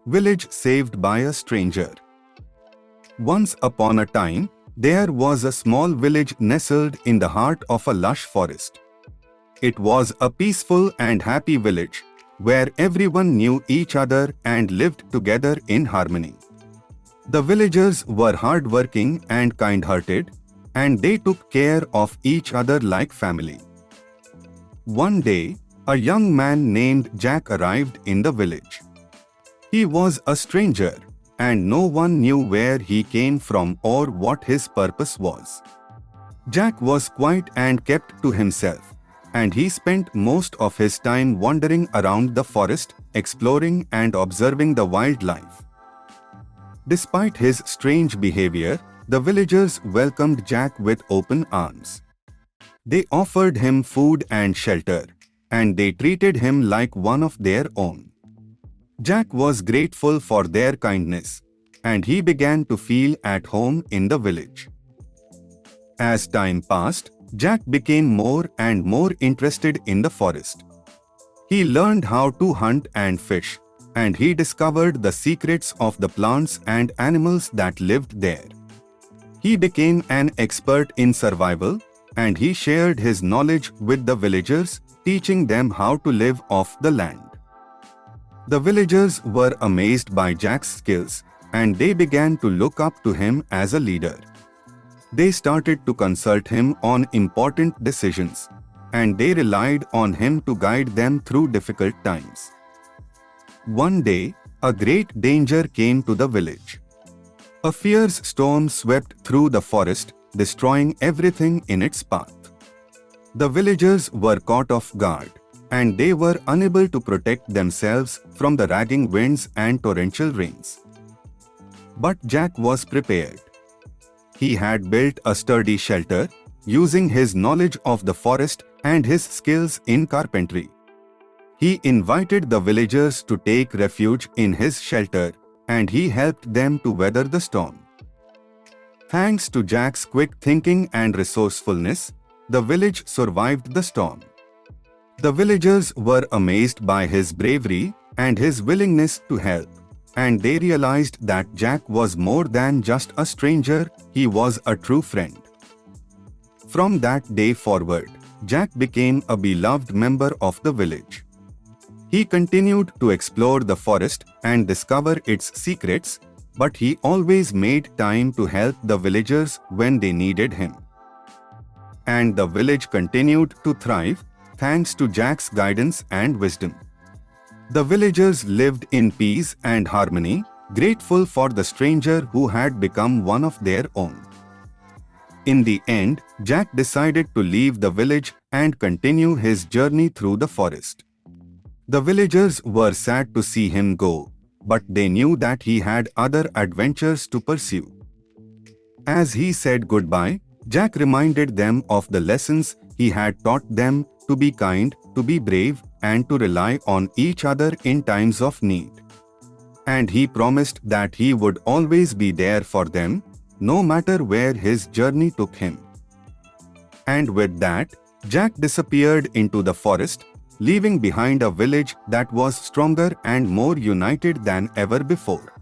Village saved by a stranger. Once upon a time, there was a small village nestled in the heart of a lush forest. It was a peaceful and happy village, where everyone knew each other and lived together in harmony. The villagers were hardworking and kind-hearted, and they took care of each other like family. One day, a young man named Jack arrived in the village. He was a stranger, and no one knew where he came from or what his purpose was. Jack was quiet and kept to himself, and he spent most of his time wandering around the forest, exploring and observing the wildlife. Despite his strange behavior, the villagers welcomed Jack with open arms. They offered him food and shelter, and they treated him like one of their own. Jack was grateful for their kindness, and he began to feel at home in the village. As time passed, Jack became more and more interested in the forest. He learned how to hunt and fish, and he discovered the secrets of the plants and animals that lived there. He became an expert in survival, and he shared his knowledge with the villagers, teaching them how to live off the land. The villagers were amazed by Jack's skills, and they began to look up to him as a leader. They started to consult him on important decisions, and they relied on him to guide them through difficult times. One day, a great danger came to the village. A fierce storm swept through the forest, destroying everything in its path. The villagers were caught off guard, and they were unable to protect themselves from the raging winds and torrential rains. But Jack was prepared. He had built a sturdy shelter, using his knowledge of the forest and his skills in carpentry. He invited the villagers to take refuge in his shelter, and he helped them to weather the storm. Thanks to Jack's quick thinking and resourcefulness, the village survived the storm. The villagers were amazed by his bravery and his willingness to help, and they realized that Jack was more than just a stranger, he was a true friend. From that day forward, Jack became a beloved member of the village. He continued to explore the forest and discover its secrets, but he always made time to help the villagers when they needed him. And the village continued to thrive, thanks to Jack's guidance and wisdom. The villagers lived in peace and harmony, grateful for the stranger who had become one of their own. In the end, Jack decided to leave the village and continue his journey through the forest. The villagers were sad to see him go, but they knew that he had other adventures to pursue. As he said goodbye, Jack reminded them of the lessons he had taught them: to be kind, to be brave, and to rely on each other in times of need. And he promised that he would always be there for them, no matter where his journey took him. And with that, Jack disappeared into the forest, leaving behind a village that was stronger and more united than ever before.